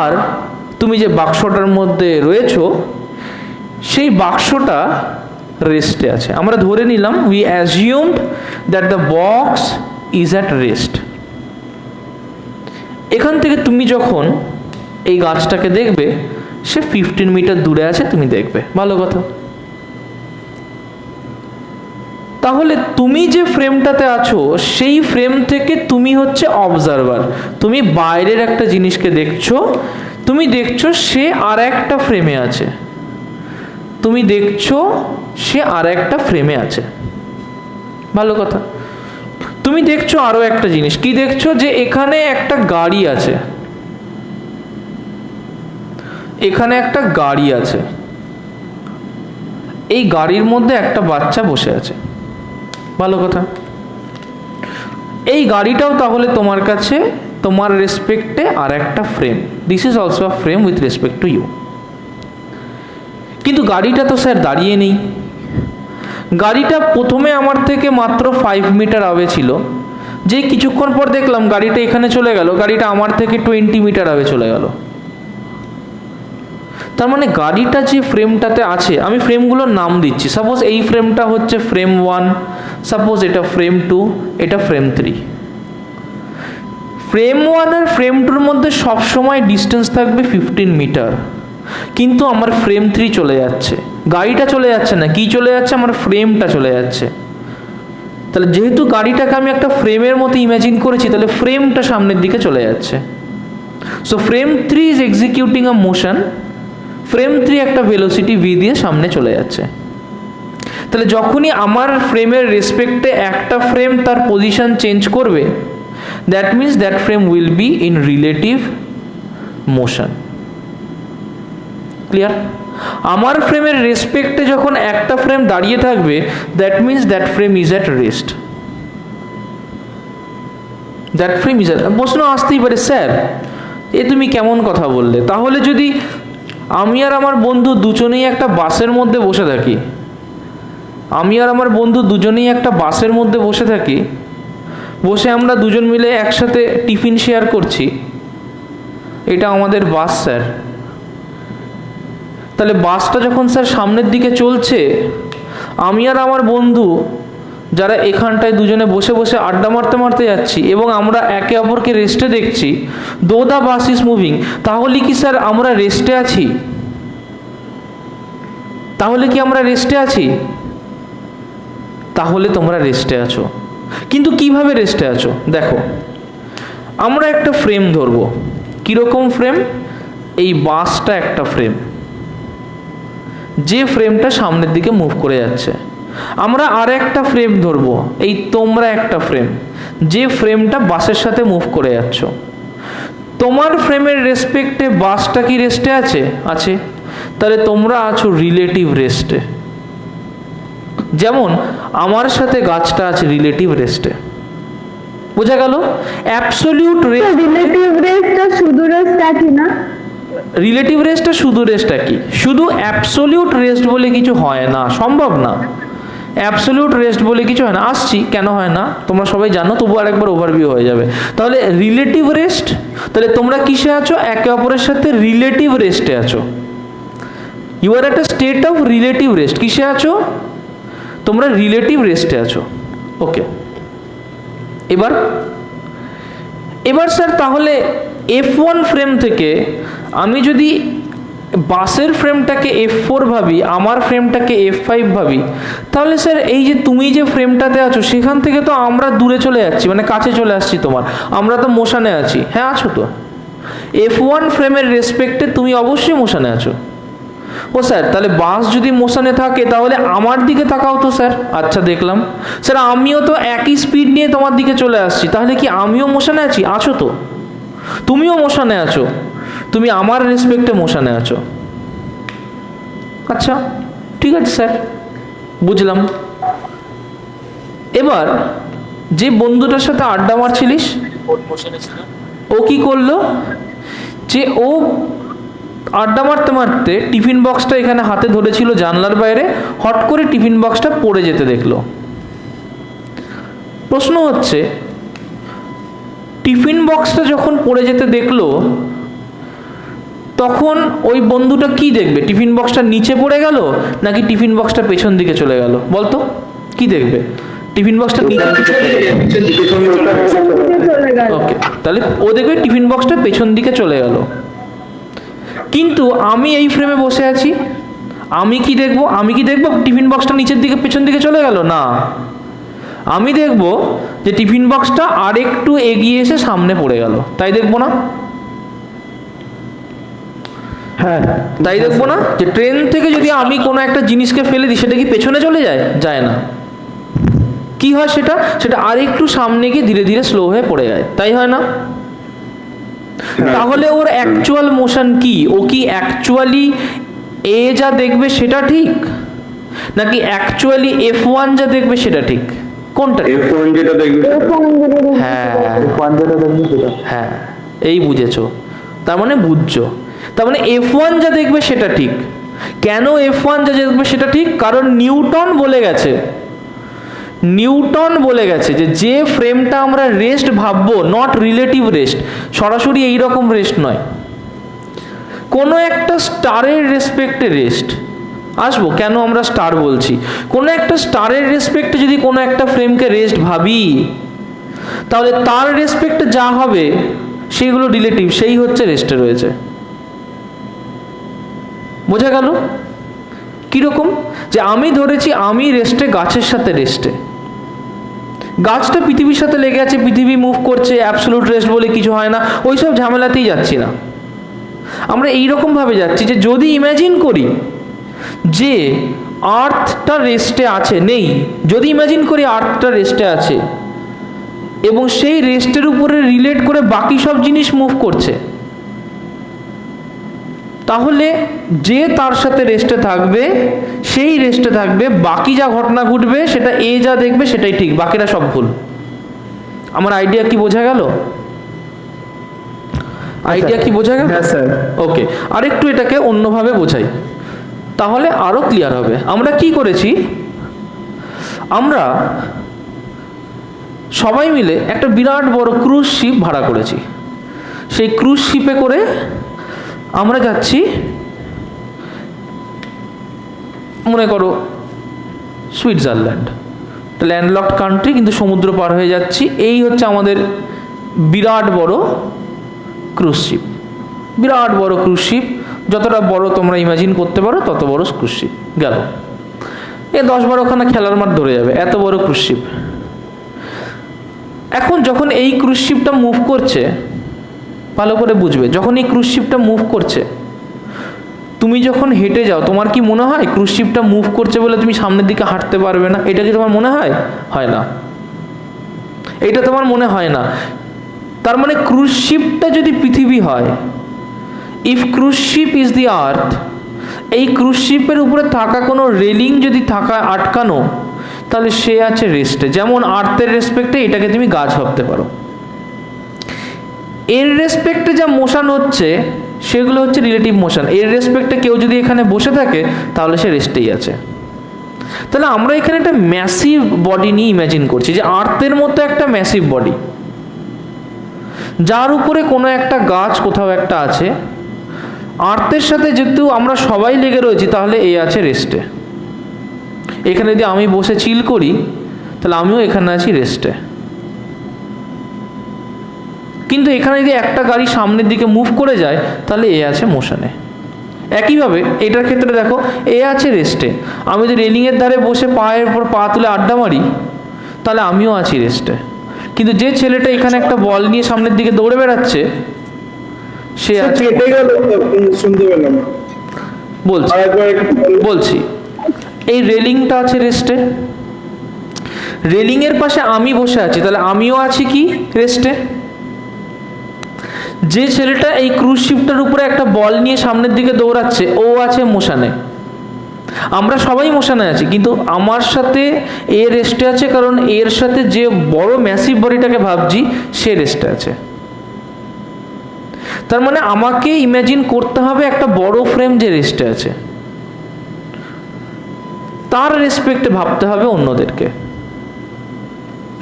আর তুমি যে বাক্সটার মধ্যে রয়েছো সেই বাক্সটা রেস্টে আছে। আমরা ধরে নিলাম, we assumed that the box is at rest. এখান থেকে তুমি যখন এই গাছটাকে দেখবে সে 15 মিটার দূরে আছে, তুমি দেখবে, ভালো কথা। তাহলে তুমি যে ফ্রেমটাতে আছো সেই ফ্রেম থেকে তুমি হচ্ছে অবজারভার, তুমি বাইরের একটা জিনিসকে দেখছো, তুমি দেখছো সে আর একটা ফ্রেমে আছে, তুমি দেখছো সে আর একটা ফ্রেমে আছে, ভালো কথা। তুমি দেখছো আরো একটা জিনিস, কি দেখছো, যে এখানে একটা গাড়ি আছে, এখানে একটা গাড়ি আছে, এই গাড়ির মধ্যে একটা বাচ্চা বসে আছে, ভালো কথা। এই গাড়িটাও তাহলে তোমার কাছে তোমার রেসপেক্টে আর একটা frame, this is also a frame with respect to you. কিন্তু গাড়িটা তো স্যার দাঁড়িয়ে নেই, গাড়িটা প্রথমে আমার থেকে মাত্র 5 মিটার আগে ছিল, যে কিছুক্ষণ পর দেখলাম গাড়িটা এখানে চলে গেল, গাড়িটা আমার থেকে 20 মিটার আগে চলে গেল। তার মানে গাড়িটা যে ফ্রেমটাতে আছে, আমি ফ্রেমগুলোর নাম দিচ্ছি, সাপোজ এই ফ্রেমটা হচ্ছে ফ্রেম 1, সাপোজ এটা ফ্রেম 2, এটা ফ্রেম 3। ফ্রেম 1 আর ফ্রেম 2-র মধ্যে সবসময় ডিস্টেন্স থাকবে 15 মিটার, কিন্তু আমার ফ্রেম 3 চলে যাচ্ছে, গাড়িটা চলে যাচ্ছে না, কি চলে যাচ্ছে, আমার ফ্রেমটা চলে যাচ্ছে। তাহলে যেহেতু গাড়িটাকে আমি একটা ফ্রেমের মতো ইমাজিন করেছি, তাহলে ফ্রেমটা সামনের দিকে চলে যাচ্ছে। So frame 3 is executing a motion, frame 3 একটা ভেলোসিটি v দিয়ে সামনে চলে যাচ্ছে। তাহলে যখনই আমার ফ্রেমের রেসপেক্টে একটা ফ্রেম তার পজিশন চেঞ্জ করবে, that means that frame will be in relative motion. Clear? আমার ফ্রেমের রেসপেক্টে যখন একটা ফ্রেম দাঁড়িয়ে থাকবে, that means that frame is at rest, that frame is at. প্রশ্ন আসতেই পারে, স্যার এ তুমি কেমন কথা বললে? তাহলে যদি আমি আর আমার বন্ধু দুজনেই একটা বাসের মধ্যে বসে থাকি, আমি আর আমার বন্ধু দুজনেই একটা বাসের মধ্যে বসে থাকি, বসে আমরা দুজন মিলে একসাথে টিফিন শেয়ার করছি, এটা আমাদের বাস স্যার। তাহলে বাসটা যখন স্যার সামনের দিকে চলছে, আমি আর আমার বন্ধু যারা এখানটায় দুজনে বসে বসে আড্ডা মারতে মারতে যাচ্ছি এবং আমরা একে অপরকে রেস্টে দেখছি, দো দ্য বাস ইজ মুভিং, তাহলে কি স্যার আমরা রেস্টে আছি? তাহলে কি আমরা রেস্টে আছি? তাহলে তোমরা রেস্টে আছো, কিন্তু কিভাবে রেস্টে আছো? দেখো, আমরা একটা ফ্রেম ধরবো, কিরকম ফ্রেম? এই বাসটা একটা ফ্রেম, যে ফ্রেমটা সামনের দিকে মুভ করে যাচ্ছে। আমরা আর একটা ফ্রেম ধরবো, এই তোমরা একটা ফ্রেম, যে ফ্রেমটা বাসের সাথে মুভ করে যাচ্ছ। তোমার ফ্রেমের রেসপেক্টে বাসটা কি রেস্টে আছে? আছে। তাহলে তোমরা আছো রিলেটিভ রেস্টে। যেমন আমার সাথে গাছটা আছে রিলেটিভ রেস্টে, বোঝা গেল? অ্যাবসলিউট রেস্ট, রিলেটিভ রেস্টটা শুধু রেস্ট একই না? রিলেটিভ রেস্টটা শুধু রেস্ট একই, শুধু অ্যাবসলিউট রেস্ট বলে কিছু হয় না, সম্ভব না। অ্যাবসলিউট রেস্ট বলে কিছু হয় না, আসছি কেন হয় না তোমরা সবাই জানো, তবু আরেকবার ওভারভিউ হয়ে যাবে। তাহলে রিলেটিভ রেস্ট, তাহলে তোমরা কিসে আছো? একে অপরের সাথে রিলেটিভ রেস্টে আছো। You are at a state of relative rest. কিসে আছো? তোমরা রিলেটিভ রেস্টে আছো। ওকে, এবার স্যার তাহলে F1 ফ্রেম থেকে আমি যদি বাসের ফ্রেমটাকে F4 ভাবি, আমার ফ্রেমটাকে F5 ভাবি, তাহলে স্যার এই যে তুমি যে ফ্রেমটাতে আছো সেখান থেকে তো আমরা দূরে চলে যাচ্ছি, মানে কাছে চলে আসছি তোমার, আমরা তো মোশনে আছি। হ্যাঁ আছো তো, F1 ফ্রেমের রেসপেক্টে তুমি অবশ্যই মোশনে আছো। ও স্যার, তাহলে বাস যদি মোশনে থাকে তাহলে আমার দিকে তাকাও তো স্যার। আচ্ছা দেখলাম স্যার, আমিও তো একই স্পিড নিয়ে তোমার দিকে চলে আসছি, তাহলে কি আমিও মোশনে আছি? আছো তো, তুমিও মোশনে আছো, তুমি আমার রেসপেক্টে মোশনে আছো। আচ্ছা ঠিক আছে স্যার, বুঝলাম। এবার যে বন্ধুটার সাথে আড্ডা মারছিলিস, ও কি করলো, যে ও আড্ডা মারতে মারতে টিফিন বক্সটা এখানে হাতে ধরেছিল জানলার বাইরে, হট করে টিফিন বক্সটা পড়ে যেতে দেখলো। প্রশ্ন হচ্ছে, টিফিন বক্সটা যখন পড়ে যেতে দেখলো তখন ওই বন্ধুটা কি দেখবে? টিফিন বক্সটা নিচে পড়ে গেল নাকি টিফিন বক্সটা পেছন দিকে চলে গেল? বলতো কি দেখবে? টিফিন বক্সটা নিচে চলে গেল। ওকে, তাহলে ও দেখবে টিফিন বক্সটা পেছন দিকে চলে গেল। কিন্তু আমি এই ফ্রেমে বসে আছি, আমি কি দেখবো? আমি কি দেখবো টিফিন বক্সটা নিচের দিকে পেছন দিকে চলে গেল? না, আমি দেখব যে টিফিন বক্সটা আর একটু এগিয়ে এসে সামনে পড়ে গেল। তাই দেখবো না? হ্যাঁ, তাই দেখবো না যে ট্রেন থেকে যদি আমি কোনো একটা জিনিসকে ফেলে দিই সেটা কি পেছনে চলে যায়? যায় না। কি হয় সেটা? সেটা আর একটু সামনে গিয়ে ধীরে ধীরে স্লো হয়ে পড়ে যায়। তাই হয় না? তাহলে ওর অ্যাকচুয়াল মোশন কি? ও কি অ্যাকচুয়ালি এ যা দেখবে সেটা ঠিক, নাকি অ্যাকচুয়ালি F1 যা দেখবে সেটা ঠিক? কোনটা? F1 যেটা দেখবে হ্যাঁ যেটা দেখবে সেটা। হ্যাঁ, এই বুঝেছো, তার মানে বুঝছো। তার মানে F1 যা দেখবে সেটা ঠিক। কেন F1 যা দেখবে সেটা ঠিক? কারণ নিউটন বলে গেছে, নিউটন বলে গেছে যে ফ্রেমটা আমরা রেস্ট ভাববো, নট রিলেটিভ রেস্ট, সরাসরি এই রকম রেস্ট নয়, কোনো একটা স্টারের রেসপেক্টে রেস্ট। আসবো কেন আমরা স্টার বলছি। কোনো একটা স্টারের রেসপেক্টে যদি কোনো একটা ফ্রেমকে রেস্ট ভাবি, তাহলে তার রেসপেক্টে যা হবে সেগুলো রিলেটিভ, সেই হচ্ছে রেস্টে রয়েছে। বোঝা গেল কিরকম? যে আমি ধরেছি আমি রেস্টে, গাছের সাথে রেস্টে, গাছটা পৃথিবীর সাথে লেগে আছে, পৃথিবী মুভ করছে, অ্যাবসলিউট রেস্ট বলে কিছু হয় না, ওইসব ঝামেলাতেই যাচ্ছি না। আমরা এইরকম ভাবে যাচ্ছি যে যদি ইমাজিন করি যে আর্থটা রেস্টে আছে, নেই, যদি ইমাজিন করি আর্থটা রেস্টে আছে এবং সেই রেস্টের উপরে রিলেট করে বাকি সব জিনিস মুভ করছে, তাহলে যে তার সাথে রেস্টে থাকবে সেই রেস্টে থাকবে, বাকি যা ঘটনা ঘটবে সেটা এ যা দেখবে সেটাই ঠিক, বাকিরা সব ভুল। আমার আইডিয়া কি বোঝা গেল? আইডিয়া কি বোঝা গেল? হ্যাঁ স্যার। ওকে, আরেকটু এটাকে অন্যভাবে বোঝাই, তাহলে আরো ক্লিয়ার হবে। আমরা কি করেছি, আমরা সবাই মিলে একটা বিরাট বড় ক্রুজ শিপ ভাড়া করেছি। সেই ক্রুজ শিপে করে আমরা যাচ্ছি, মনে করো সুইজারল্যান্ড, ল্যান্ডলকড কান্ট্রি, কিন্তু সমুদ্র পার হয়ে যাচ্ছি। এই হচ্ছে আমাদের বিরাট বড় ক্রুজ শিপ, বিরাট বড় ক্রুজ শিপ, যতটা বড় তোমরা ইমাজিন করতে পারো তত বড় ক্রুজ শিপ গেল। 10-12খানা খেলার মাঠ ধরে যাবে, এত বড় ক্রুজ শিপ। এখন যখন এই ক্রুজ শিপটা মুভ করছে, ভালো করে বুঝবে, যখন এই ক্রুজ শিপটা মুভ করছে, তুমি যখন হেঁটে যাও তোমার কি মনে হয় ক্রুজ শিপটা মুভ করছে বলে তুমি সামনের দিকে হাঁটতে পারবে না? এটা কি তোমার মনে হয়? হয় না, এটা তোমার মনে হয় না। তার মানে ক্রুজ শিপটা যদি পৃথিবী হয়, if cruise ship is the earth, এই ক্রুজ শিপের উপরে থাকা কোনো রেলিং যদি থাকা আটকানো, তাহলে সে আছে রেস্টে। যেমন আর্থের রেসপেক্টে এটাকে তুমি গাছ ভাবতে পারো, এর রেসপেক্টে যা মোশন হচ্ছে সেগুলো হচ্ছে রিলেটিভ মোশন। এর রেসপেক্টে কেউ যদি এখানে বসে থাকে তাহলে সে রেস্টেই আছে। তাহলে আমরা এখানে একটা ম্যাসিভ বডি নিয়ে ইমাজিন করছি, যে আর্থের মতো একটা ম্যাসিভ বডি, যার উপরে কোনো একটা গাছ কোথাও একটা আছে। আর্থের সাথে যেহেতু আমরা সবাই লেগে রয়েছি, তাহলে এ আছে রেস্টে। এখানে যদি আমি বসে চিল করি তাহলে আমিও এখানে আছি রেস্টে। কিন্তু এখানে যদি একটা গাড়ি সামনের দিকে মুভ করে যায় তাহলে এ আছে মোশনে। একইভাবে এটার ক্ষেত্রে দেখো, এ আছে রেস্টে, আমি যদি রেলিংয়ের ধারে বসে পায়ের উপর পা তুলে আড্ডা মারি তাহলে আমিও আছি রেস্টে। কিন্তু যে ছেলেটা এখানে একটা বল নিয়ে সামনের দিকে দৌড়ে বেড়াচ্ছে সে আছে, শুনতে পেলাম, বলছি এই রেলিংটা আছে রেস্টে, রেলিংয়ের পাশে আমি বসে আছি, তাহলে আমিও আছি কি রেস্টে। যে ছেলেটা এই ক্রুজ শিপটার উপরে একটা বল নিয়ে সামনের দিকে দৌড়াচ্ছে ও আছে মোশনে। আমরা সবাই মোশনে আছি, কিন্তু আমার সাথে এ রেস্টে আছে, কারণ এর সাথে যে বড় ম্যাসিভ বডিটাকে ভাবছি সে রেস্টে আছে। তার মানে আমাকে ইমাজিন করতে হবে একটা বড় ফ্রেম যে রেস্টে আছে, তার রেসপেক্টে ভাবতে হবে অন্যদেরকে,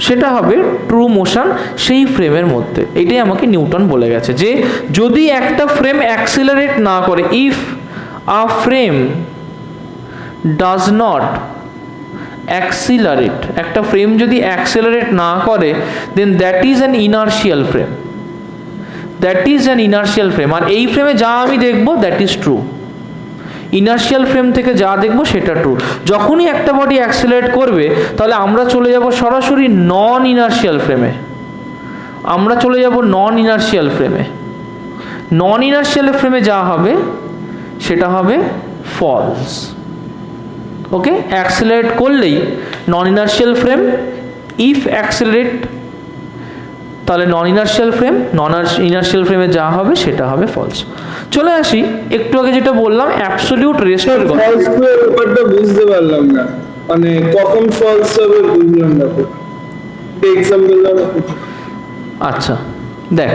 সেটা হবে ট্রু মোশন সেই ফ্রেমের মধ্যে। এটাই আমাকে নিউটন বলে গেছে যে যদি একটা ফ্রেম অ্যাক্সিলারেট না করে, if a frame does not accelerate, একটা ফ্রেম যদি অ্যাক্সিলারেট না করে, then that is an inertial frame, that is an inertial frame. আর এই ফ্রেমে যা আমি দেখবো that is true, inertial frame থেকে যা দেখবো সেটা ট্রু। যখনই একটা বডি অ্যাক্সিলারেট করবে তাহলে আমরা চলে যাব সরাসরি নন ইনার্শিয়াল ফ্রেমে, আমরা চলে যাব নন ইনার্শিয়াল ফ্রেমে। নন ইনার্শিয়াল ফ্রেমে যা হবে সেটা হবে ফলস। ওকে, অ্যাক্সিলারেট করলেই নন ইনার্শিয়াল ফ্রেম, ইফ অ্যাক্সিলারেট তাহলে নন ইনার্শিয়াল ফ্রেম, নন ইনার্শিয়াল ফ্রেমে যা হবে সেটা হবে ফলস। চলে আসি একটু আগে যেটা বললাম অ্যাবসলিউট রেস্টের কথা। ফলস ব্যাপারটা বুঝতে পারলাম না, মানে কখন ফলস হবে বুঝলাম না তো, এক্সাম্পল দাও। আচ্ছা দেখ,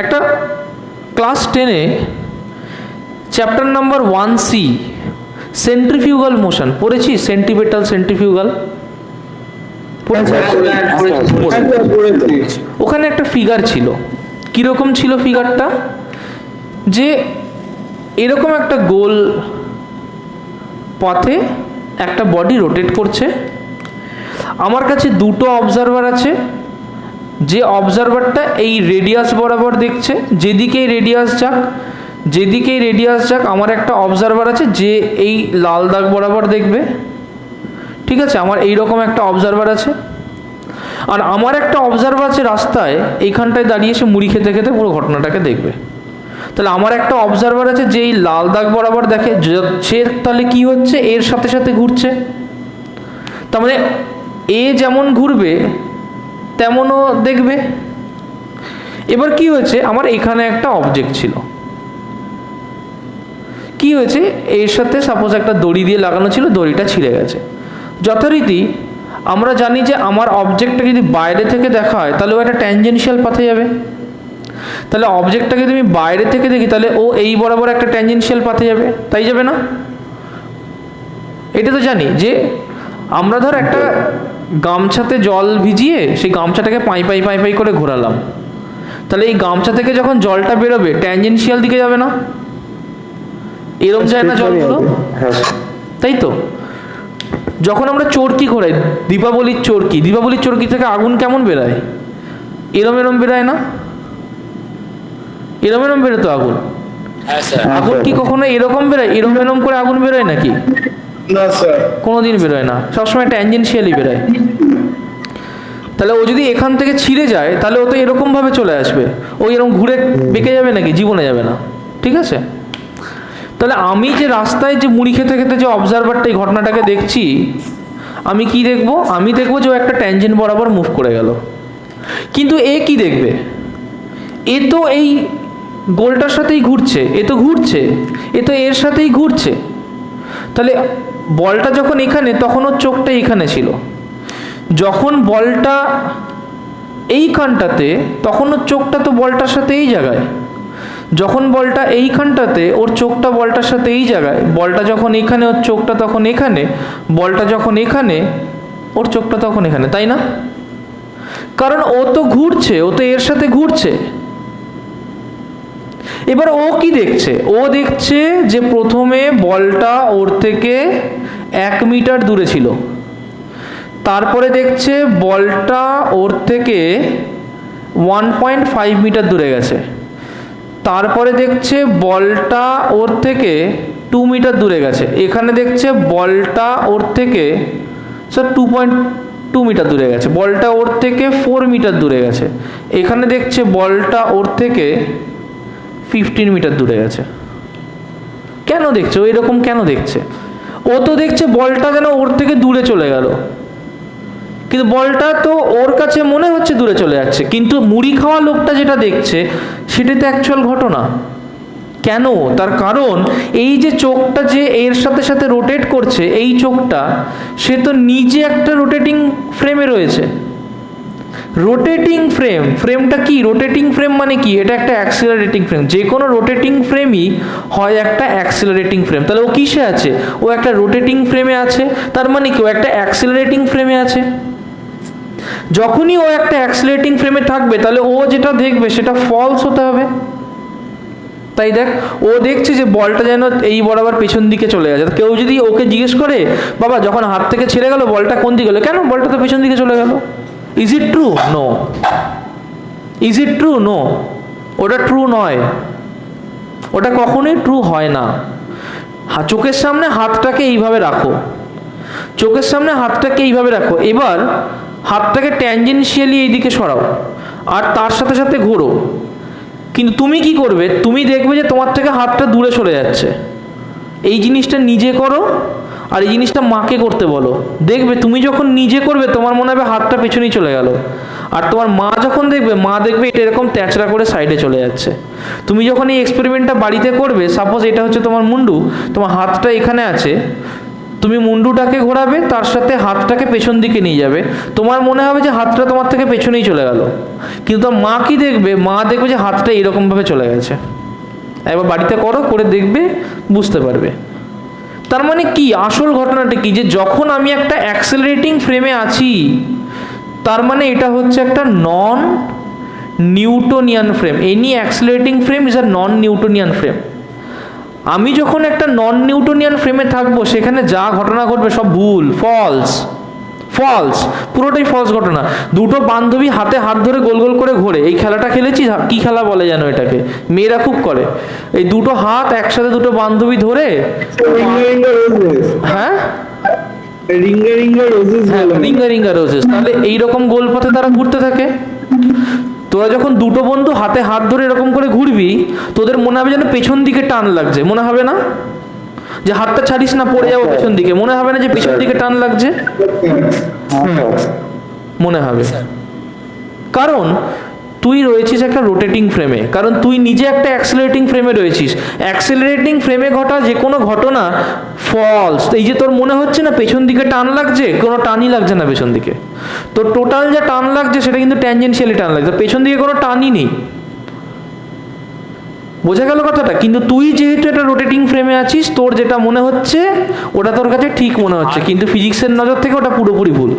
একটা ক্লাস 10-এ chapter number 1C centrifugal motion পড়েছিস? সেন্টিপেটাল সেন্ট্রিফিউগাল ওখানে একটা ফিগার ছিল। কিরকম ছিল ফিগারটা? যে এরকম একটা গোল পথে একটা বডি রোটেট করছে। আমার কাছে দুটো অবজারভার আছে, যে অবজারভারটা এই রেডিয়াস বরাবর দেখছে, যেদিকেই রেডিয়াস যাক, যেদিকেই রেডিয়াস যাক আমার একটা অবজারভার আছে যে এই লাল দাগ বরাবর দেখবে। ঠিক আছে, আমার এইরকম একটা অবজারভার আছে। আর আমার একটা অবজারভার আছে রাস্তায়, এইখানটায় দাঁড়িয়ে সে মুড়ি খেতে খেতে পুরো ঘটনাটাকে দেখবে। তাহলে আমার একটা অবজারভার আছে যে এই লাল দাগ বরাবর দেখে, সে তাহলে কি হচ্ছে এর সাথে সাথে ঘুরছে। তার মানে এ যেমন ঘুরবে তেমনও দেখবে। এবার কি হয়েছে, আমার এখানে একটা অবজেক্ট ছিল, কি হয়েছে এর সাথে সাপোজ একটা দড়ি দিয়ে লাগানো ছিল, দড়িটা ছিঁড়ে গেছে। যথারীতি আমরা জানি যে আমার অবজেক্টটা যদি বাইরে থেকে দেখা হয় তাহলে ও একটা ট্যানজেনশিয়াল পাথে যাবে। তাহলে অবজেক্টটাকে যদি আমি বাইরে থেকে দেখি তাহলে ও এই বরাবর একটা ট্যানজেনশিয়াল পাথে যাবে, তাই যাবে না? এটা তো জানি যে আমরা ধর একটা গামছাতে জল ভিজিয়ে সেই গামছাটাকে পাই পাই পাই পাই করে ঘোরালাম, তাহলে এই গামছা থেকে যখন জলটা বেরোবে ট্যানজেনশিয়াল দিকে যাবে না? এরম যায় না জলগুলো, তাই তো? যখন আমরা চরকি ঘোরাই, দীপাবলির চরকি, দীপাবলির চরকি থেকে আগুন কেমন বেরোয়? এরম এরম বেরোয় না? এরম এরম বেরোতো আগুন। আগুন কি কখনো এরকম বেরোয়? এরম এরম করে আগুন বেরোয় নাকি? না স্যার, কোনোদিন বেরোয় না, সবসময় ট্যানজেনশিয়ালি বেরোয়। তাহলে ও যদি এখান থেকে ছিঁড়ে যায় তাহলে ও তো এরকম ভাবে চলে আসবে, ও এরকম ঘুরে বেঁকে যাবে নাকি? জীবনে যাবে না। ঠিক আছে, তাহলে আমি যে রাস্তায় যে মুড়ি খেতে খেতে যে অবজারভারটা এই ঘটনাটাকে দেখছি, আমি কি দেখবো? আমি দেখবো যে ও একটা ট্যানজেন্ট বরাবর মুভ করে গেল। কিন্তু এ কি দেখবে? এ তো এই গোলটার সাথেই ঘুরছে, এ তো ঘুরছে, এ তো এর সাথেই ঘুরছে। তাহলে বলটা যখন এখানে, তখন ওর চোখটা এখানে ছিল। যখন বলটা এইখানটাতে, তখন ওর চোখটা তো বলটার সাথে এই জায়গায়। যখন বলটা এইখানটাতে, ওর চোখটা বলটার সাথে এই জায়গায়। বলটা যখন এখানে, ওর চোখটা তখন এখানে। বলটা যখন এখানে, ওর চোখটা তখন এখানে, তাই না? কারণ ও তো ঘুরছে, ও তো এর সাথে ঘুরছে। এবার ও কি দেখছে? ও দেখছে যে প্রথমে বলটা ওর থেকে 1 মিটার দূরে ছিল, তারপরে দেখছে বলটা ওর থেকে 1.5 মিটার দূরে গেছে, তারপরে দেখছে বলটা ওর থেকে 2 মিটার দূরে গেছে, এখানে দেখছে বলটা ওর থেকে 2.2 মিটার দূরে গেছে, বলটা ওর থেকে 4 মিটার দূরে গেছে, এখানে দেখছে বলটা ওর থেকে 15 মিটার দূরে গেছে। কেন দেখছে ও এরকম? কেন দেখছে? ও তো দেখছে বলটা যেন ওর থেকে দূরে চলে গেল, কিন্তু বলটা তো ওর কাছে মনে হচ্ছে দূরে চলে যাচ্ছে, কিন্তু মুড়ি খাওয়া লোকটা যেটা দেখছে সেটাই তো অ্যাকচুয়াল ঘটনা। কেন? তার কারণ এই যে চোখটা যে এর সাথে সাথে রোটেট করছে, এই চোখটা সে তো নিজে একটা রোটেটিং ফ্রেমে রয়েছে। রোটেটিং ফ্রেম, ফ্রেমটা কি? রোটেটিং ফ্রেম মানে কি? এটা একটা অ্যাক্সিলারেটিং ফ্রেম। যে কোনো রোটেটিং ফ্রেমই হয় একটা অ্যাক্সিলারেটিং ফ্রেম। তাহলে ও কিসে আছে? ও একটা রোটেটিং ফ্রেমে আছে, তার মানে কি ও একটা অ্যাক্সিলারেটিং ফ্রেমে আছে। যখনই ও একটা অ্যাক্সিলারেটিং ফ্রেমে থাকবে তাহলে ও যেটা দেখবে সেটা ফলস হতে হবে। তাই দেখ, ও দেখছে যে বলটা যেন এই বরাবর পেছন দিকে চলে গেছে। কেউ যদি ওকে জিজ্ঞেস করে, বাবা যখন হাত থেকে ছেড়ে গেল বলটা কোন দিকে গেলো? কেন, বলটা তো পেছন দিকে চলে গেল। Is it true? No. Is it true? No. ওটা ট্রু নয়, ওটা কখনোই ট্রু হয় না। চোখের সামনে হাতটাকে এইভাবে রাখো, চোখের সামনে হাতটাকে এইভাবে রাখো। এবার হাতটাকে ট্যানজেনশিয়ালি এইদিকে সরাও আর তার সাথে সাথে ঘোরো। কিন্তু তুমি কি করবে? তুমি দেখবে যে তোমার থেকে হাতটা দূরে সরে যাচ্ছে। এই জিনিসটা নিজে করো আর এই জিনিসটা মাকে করতে বলো। দেখবে তুমি যখন নিজে করবে তোমার মনে হবে হাতটা পেছনেই চলে গেল, আর তোমার মা যখন দেখবে, মা দেখবে এটা এরকম তেচড়া করে সাইডে চলে যাচ্ছে। তুমি যখন এই এক্সপেরিমেন্টটা বাড়িতে করবে, সাপোজ এটা হচ্ছে তোমার মুন্ডু, তোমার হাতটা এখানে আছে, তুমি মুন্ডুটাকে ঘোরাবে, তার সাথে হাতটাকে পেছন দিকে নিয়ে যাবে। তোমার মনে হবে যে হাতটা তোমার থেকে পেছনেই চলে গেল, কিন্তু তোমার মা কি দেখবে? মা দেখবে যে হাতটা এরকমভাবে চলে গেছে। একবার বাড়িতে করো, করে দেখবে, বুঝতে পারবে। তার মানে কি, আসল ঘটনাটা কি, যে যখন আমি একটা অ্যাক্সেলারেটিং ফ্রেমে আছি, তার মানে এটা হচ্ছে একটা non Newtonian frame. Any accelerating frame is a non Newtonian frame. আমি যখন একটা নন নিউটনিয়ান ফ্রেমে থাকবো, সেখানে যা ঘটনা ঘটবে সব ভুল, ফলস, ফলস, পুরোটাই ফলস ঘটনা। দুটো বান্ধবী হাতে হাত ধরে গোল গোল করে ঘোরে, এই খেলাটা খেলেছি, কি খেলা বলে জানো এটাকে? মেয়েরা খুব করে। এই দুটো হাত একসাথে দুটো বান্ধবী ধরে, হ্যাঁ রিঙ্গা রিঙ্গা রোজেস বলে। Ring a ring a roses. তাহলে এইরকম গোল পথে তারা ঘুরতে থাকে। তোরা যখন দুটো বন্ধু হাতে হাত ধরে এরকম করে ঘুরবি, তোদের মনে হবে যেন পেছন দিকে টান লাগছে। মনে হবে না যে হাতটা ছাড়িস না, পড়ে যাবো পেছন দিকে? মনে হবে না যে পেছন দিকে টান লাগছে? মনে হবে, কারণ তুই রয়েছিস একটা রোটেটিং ফ্রেমে, কারণ তুই নিজে একটা অ্যাক্সেলারেটিং ফ্রেমে রয়েছিস। অ্যাক্সেলারেটিং ফ্রেমে ঘটা যে কোনো ঘটনা ফলস। এই যে তোর মনে হচ্ছে না পেছন দিকে টান লাগছে, কোনো টানই লাগছে না পেছন দিকে। তোর টোটাল যা টান লাগছে সেটা কিন্তু ট্যানজেনশিয়ালি টান লাগছে, পেছন দিকে কোনো টানই নেই। বোঝা গেল কথাটা? কিন্তু তুই যেহেতু একটা রোটেটিং ফ্রেমে আছিস, তোর যেটা মনে হচ্ছে ওটা তোর কাছে ঠিক মনে হচ্ছে, কিন্তু ফিজিক্সের নজর থেকে ওটা পুরোপুরি ভুল।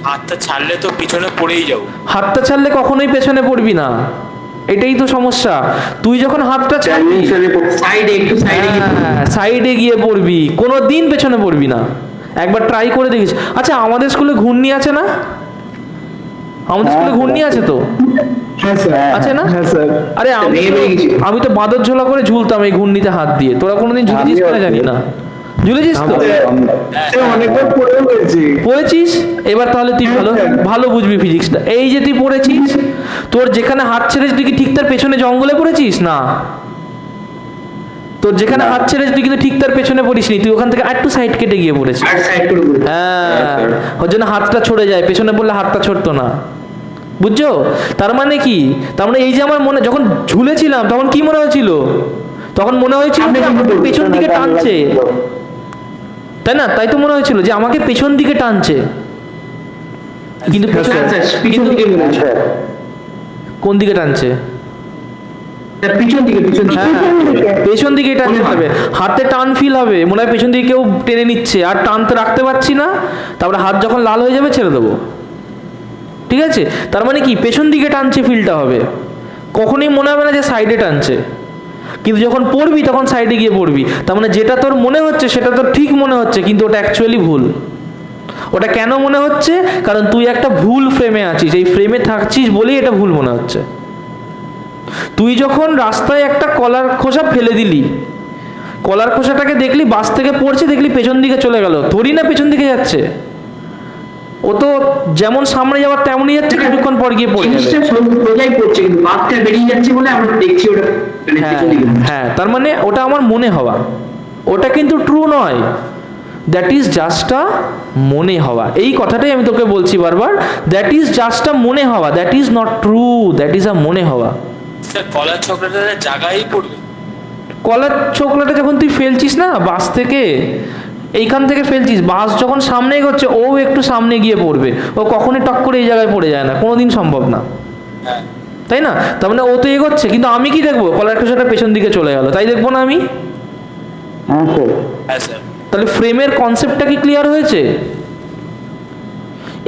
হাতটা ছাড়লে তো পিছনে পড়েই যাবো। হাতটা ছাড়লে কখনোই পেছনে পড়বি না, এটাই তো সমস্যা। তুই যখন হাতটা ছাড়বি, সাইডে একটু সাইডে গিয়ে পড়বি, কোনো দিন পেছনে পড়বি না। একবার ট্রাই করে দেখিস। আচ্ছা, আমাদের স্কুলে ঘূর্ণি আছে না? আমাদের স্কুলে ঘূর্ণি আছে তো? হ্যাঁ স্যার, আছে না? হ্যাঁ স্যার। আরে আমি তো বাঁদর ঝোলা করে ঝুলতাম এই ঘূর্ণিতে হাত দিয়ে। তোরা কোনোদিন ঝুলেছিস কিনা জানি না, ঝুলেছিস তো? অনেকবার পড়েও গেছি। পড়েছিস? এবার তাহলে তুই ভালো ভালো বুঝবি ফিজিক্সটা। এই যে তুই পড়েছিস, তোর যেখানে হাত ছেড়েছিস তুই কি ঠিক তার পেছনে জঙ্গলে পড়েছিস? না, তোর যেখানে হাত ছেড়েছিস তুই কিন্তু ঠিক তার পেছনে পড়িসনি, তুই ওখান থেকে আরেকটু সাইড কেটে গিয়ে পড়েছিস। হ্যাঁ, ওর জন্য হাতটা ছড়ে যায়, পেছনে পড়লে হাতটা ছড়তো না। বুঝছো? তার মানে কি? তার মানে এই যে আমার মনে, যখন ঝুলেছিলাম তখন কি মনে হয়েছিল? তখন মনে হয়েছিল যে আমাকে পেছন দিকে টানছে, তাই না? তাই তো মনে হয়েছিল যে আমাকে পেছন দিকে টানছে, কিন্তু কোন দিকে টানছে? পেছন দিকে টানতে হবে, হাতে টান ফিল হবে, মনে হয় পেছন দিকে কেউ টেনে নিচ্ছে, আর টানতে রাখতে পারছি না। তারপরে হাত যখন লাল হয়ে যাবে ছেড়ে দেবো। ঠিক আছে? তার মানে কি, পেছন দিকে টানছে ফিলটা হবে, কখনোই মনে হবে না যে সাইডে টানছে। কিন্তু যখন পড়বি তখন সাইডে গিয়ে পড়বি। তার মানে যেটা তোর মনে হচ্ছে সেটা তোর ঠিক মনে হচ্ছে, কিন্তু ওটা অ্যাকচুয়ালি ভুল। ওটা কেন মনে হচ্ছে? কারণ তুই একটা ভুল ফ্রেমে আছিস, এই ফ্রেমে থাকছিস বলেই এটা ভুল মনে হচ্ছে। তুই যখন রাস্তায় একটা কলার খোসা ফেলে দিলি, কলার খোসাটাকে দেখলি বাস থেকে পড়ছে, দেখলি পেছন দিকে চলে গেল, তোরই না পেছন দিকে যাচ্ছে। ও তো যেমন সামনে যাওয়ার তেমনই যাচ্ছে, কিছুক্ষণ পর গিয়ে পড়ে যাবে। হ্যাঁ, তার মানে ওটা আমার মনে হওয়া, ওটা কিন্তু ট্রু নয়। দ্যাট ইজ জাস্ট আ মনে হওয়া। এই কথাটাই আমি তোকে বলছি বারবার, দ্যাট ইজ জাস্ট আ মনে হওয়া, that is not true, that is a মনে হওয়া। স্যার, কলার ছোকরাটার জায়গায় পড়বে। কলার ছোকলাটা যখন তুই ফেলছিস না বাস থেকে, এইখান থেকে ফেলছিস, বাস যখন সামনে এগোচ্ছে ও একটু সামনে গিয়ে পড়বে, ও কখনোই টক করে এই জায়গায় পড়ে যায় না, কোনোদিন সম্ভব না, হ্যাঁ তাই না? তার মানে ও তো এগোচ্ছে, কিন্তু আমি কি দেখবো, কলার খোসাটা পেছন দিকে চলে গেল, তাই দেখবো না আমি? হ্যাঁ স্যার। হ্যাঁ স্যার। তাহলে ফ্রেমের কনসেপ্টটা কি ক্লিয়ার হয়েছে?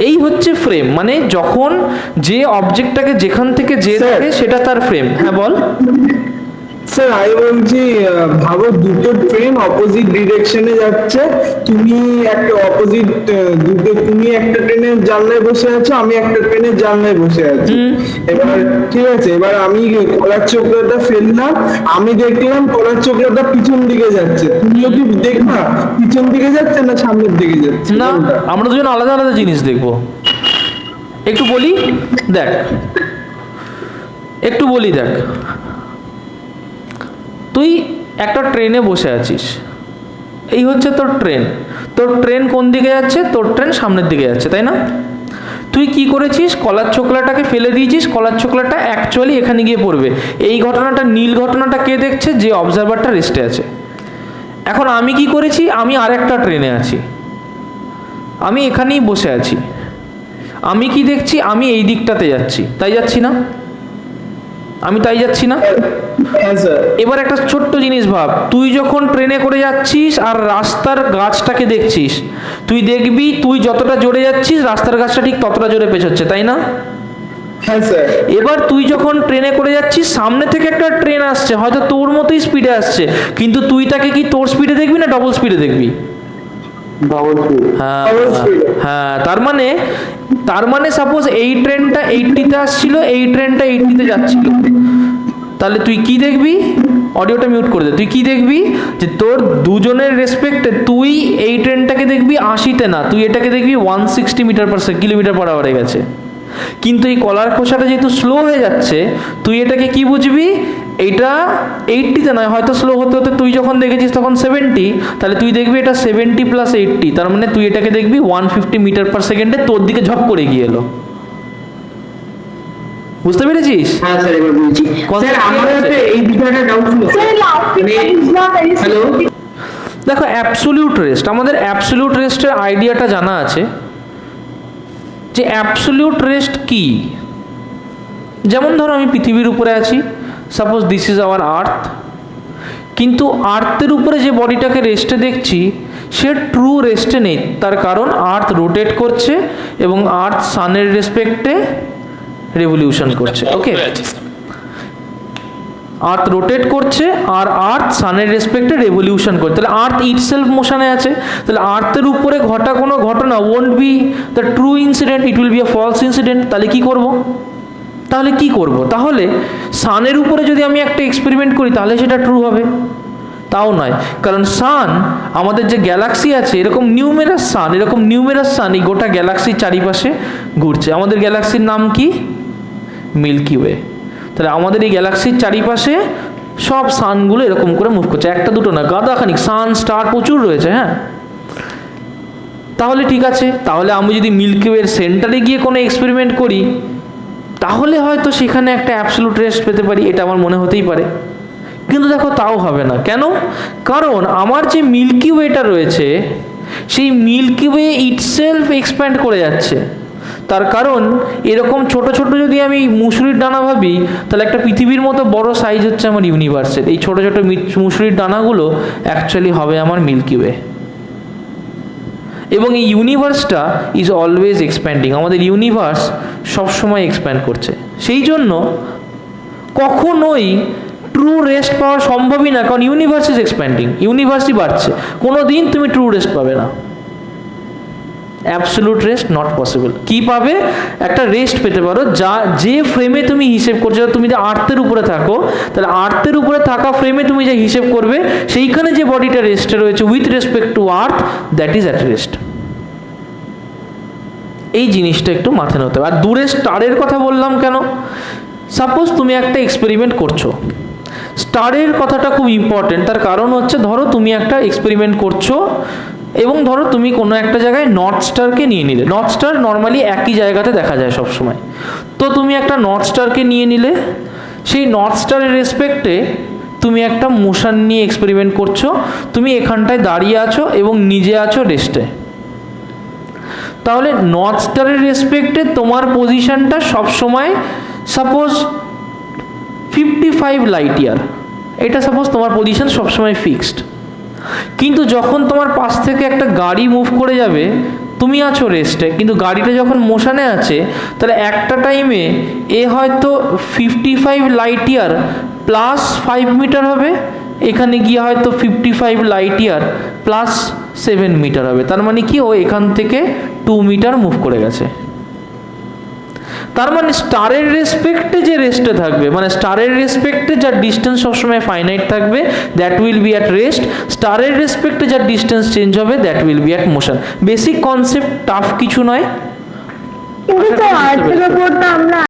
এই হচ্ছে ফ্রেম, মানে যখন যে অবজেক্টটাকে যেখান থেকে যে Sir. থাকে সেটা তার ফ্রেম। হ্যাঁ বল। স্যার আমি বলছি ভাবো দুটো ট্রেন অপোজিট ডিরেকশনে যাচ্ছে, তুমি একটা অপোজিট তুমি একটা ট্রেনের জানলায় বসে আছো, আমি একটা ট্রেনের জানলায় বসে আছি। এবার ঠিক আছে, এবার আমি কলার চোখলাটা ফেললাম, আমি দেখলাম কলার চোখলাটা পিছন দিকে যাচ্ছে, তুমিও কি দেখবা পিছন দিকে যাচ্ছে না সামনের দিকে যাচ্ছে? না, কোনটা? আমরা দুজন আলাদা আলাদা জিনিস দেখবো। একটু বলি দেখ, একটু বলি দেখ, তুই একটা ট্রেনে বসে আছিস, এই হচ্ছে তোর ট্রেন, তোর ট্রেন কোন দিকে যাচ্ছে? তোর ট্রেন সামনের দিকে যাচ্ছে, তাই না? তুই কি করেছিস, কলার ছোকলাটাকে ফেলে দিয়েছিস, কলার ছোকলাটা অ্যাকচুয়ালি এখানে গিয়ে পড়বে। এই ঘটনাটা, নীল ঘটনাটা কে দেখছে? যে অবজারভারটা রেস্টে আছে। এখন আমি কি করেছি, আমি আরেকটা ট্রেনে আছি, আমি এখানেই বসে আছি, আমি কি দেখছি, আমি এই দিকটাতে যাচ্ছি, তাই যাচ্ছি না? আমি তাই যাচ্ছি না? হ্যাঁ স্যার। এবার একটা ছোট্ট জিনিস ভাব, তুই যখন ট্রেনে করে যাচ্ছিস আর রাস্তার গাছটাকে দেখছিস, তুই দেখবি তুই যতটা জোরে যাচ্ছিস রাস্তার গাছটা ঠিক ততটা জোরে পেছোচ্ছে, তাই না? হ্যাঁ স্যার। এবার তুই যখন ট্রেনে করে যাচ্ছিস, সামনে থেকে একটা ট্রেন আসছে, হয়তো তোর মতোই স্পিডে আসছে, কিন্তু তুই তাকে কি তোর স্পিডে দেখবি না ডবল স্পিডে দেখবি? Double speed. হ্যাঁ Double speed. হ্যাঁ, তার মানে সাপোজ এই ট্রেনটা 80-তে আসছিল, এই ট্রেনটা 80-তে যাচ্ছিল, তাহলে তুই কি দেখবি? অডিওটা মিউট করে দে। তুই কি দেখবি? যে তোর দুজনের রেসপেক্টে তুই এই ট্রেনটাকে দেখবি 80-তে না, তুই এটাকে দেখবি 160 কিলোমিটার পার আওয়ারে গেছে। কিন্তু এই কলার খোসাটা যেহেতু স্লো হয়ে যাচ্ছে, তুই এটাকে কি বুঝবি? এইটা 80-তে নয়, হয়তো স্লো হতে হতে তুই যখন দেখেছিস তখন 70, তাহলে তুই দেখবি এটা 70 + 80, তার মানে তুই এটাকে দেখবি 150 মিটার/সেকেন্ডে তোর দিকে ঝপ করে গিয়ে এলো। বুঝতে পেরেছিস? হ্যাঁ স্যার, এবার বুঝছি। স্যার আমার একটা এই বিষয়টা ডাউট ছিল। Sir, last মানে- is not very হ্যালো। দেখো, অ্যাবসলিউট রেস্ট, আমাদের অ্যাবসলিউট রেস্টের আইডিয়াটা জানা আছে যে অ্যাবসলিউট রেস্ট কি। যেমন ধরো আমি পৃথিবীর উপরে আছি, সাপোজ দিস ইজ আওয়ার আর্থ, কিন্তু আর্থের উপরে যে বডিটাকে রেস্টে দেখছি সে ট্রু রেস্টে নেই, তার কারণ আর্থ রোটেট করছে এবং আর্থ সানের রেসপেক্টে রেভলিউশন করছে। ওকে, আছে স্যার। আর্থ রোটেট করছে আর আর্থ সানের রেসপেক্টে রেভলিউশন করছে, তাহলে আর্থ ইটসেলফ মোশনে আছে, তাহলে আর্থের উপরে ঘটা কোনো ঘটনা won't be the true incident, it will be a false incident. তাহলে কি করব? তাহলে সানের উপরে যদি আমি একটা এক্সপেরিমেন্ট করি তাহলে সেটা ট্রু হবে? তাও নয়, কারণ সান, আমাদের যে গ্যালাক্সি আছে এরকম নিউমেরাস সান এই গোটা গ্যালাক্সির চারিপাশে ঘুরছে। আমাদের গ্যালাক্সির নাম কি? Milky Way. তাহলে আমাদের এই গ্যালাক্সির চারিপাশে সব সানগুলো এরকম করে মুভ করছে, একটা দুটো না, গাদাখানিক সান স্টার প্রচুর রয়েছে। হ্যাঁ, তাহলে ঠিক আছে, তাহলে আমি যদি মিল্কি ওয়ের সেন্টারে গিয়ে কোনো এক্সপেরিমেন্ট করি তাহলে হয়তো সেখানে একটা অ্যাবসলিউট রেস্ট পেতে পারি, এটা আমার মনে হতেই পারে। কিন্তু দেখো, তাও হবে না। কেন? কারণ আমার যে মিল্কি ওয়েটা রয়েছে সেই মিল্কি ওয়ে ইটসেলফ এক্সপ্যান্ড করে যাচ্ছে। তার কারণ এরকম ছোট ছোট যদি আমি মুসুরির ডানা ভাবি, তাহলে একটা পৃথিবীর মতো বড় সাইজ হচ্ছে আমার ইউনিভার্সের। এই ছোট ছোট মুসুরির ডানাগুলো অ্যাকচুয়ালি হবে আমার মিল্কি ওয়ে। এবং এই ইউনিভার্সটা ইজ অলওয়েজ এক্সপ্যান্ডিং, আমাদের ইউনিভার্স সবসময় এক্সপ্যান্ড করছে। সেই জন্য কখনোই ট্রু রেস্ট পাওয়া সম্ভবই না, কারণ ইউনিভার্স ইজ এক্সপ্যান্ডিং, ইউনিভার্সই বাড়ছে, কোনো দিন তুমি ট্রু রেস্ট পাবে না। Absolute rest not possible. কি পাবে? একটা রেস্ট পেতে পারো যে ফ্রেমে তুমি হিসেব করছো। তুমি যদি আর্থের উপরে থাকো, তাহলে আর্থের উপরে থাকা ফ্রেমে তুমি যে হিসেব করবে সেইখানে যে বডিটা রেস্টে রয়েছে with respect to earth, that is at rest. এই জিনিসটা একটু মাথায় নিতে হবে। আর দূরে স্টারের কথা বললাম কেন? সাপোজ তুমি একটা এক্সপেরিমেন্ট করছো, স্টারের কথাটা খুব ইম্পর্টেন্ট। তার কারণ হচ্ছে, ধরো তুমি একটা এক্সপেরিমেন্ট করছো এবং ধরো তুমি কোনো একটা জায়গায় নর্থ স্টারকে নিয়ে নিলে। নর্থ স্টার নর্মালি একই জায়গাতে দেখা যায় সব সময়, তো তুমি একটা নর্থ স্টারকে নিয়ে নিলে, সেই নর্থ স্টারের রেসপেক্টে তুমি একটা মোশন নিয়ে এক্সপেরিমেন্ট করছো, তুমি এখানটায় দাঁড়িয়ে আছো এবং নিজে আছো রেস্টে। তাহলে নর্থ স্টারের রেসপেক্টে তোমার পজিশনটা সবসময় সাপোজ 55 লাইট ইয়ার, এটা সাপোজ তোমার পজিশন সবসময় ফিক্সড। কিন্তু যখন তোমার পাশ থেকে একটা গাড়ি মুভ করে যাবে, তুমি আছো রেস্টে, কিন্তু গাড়িটা যখন মোশনে আছে, তাহলে একটা টাইমে এ হয়তো 55 লাইট ইয়ার প্লাস 5 মিটার হবে, এখানে গিয়ে হয়তো 55 লাইট ইয়ার প্লাস 7 মিটার হবে। তার মানে কি, ও এখান থেকে 2 মিটার মুভ করে গেছে। তার মানে স্টারের রেসপেক্টে যে রেস্টে থাকবে, মানে স্টারের রেসপেক্টে যার ডিস্টেন্স সবসময় ফাইনাইট থাকবে, that will be at rest. স্টারের রেসপেক্টে যার ডিস্টেন্স চেঞ্জ হবে, that will be at motion. Basic concept, tough কিছু নয়। কিন্তু স্যার আর্থের উপর তো আমরা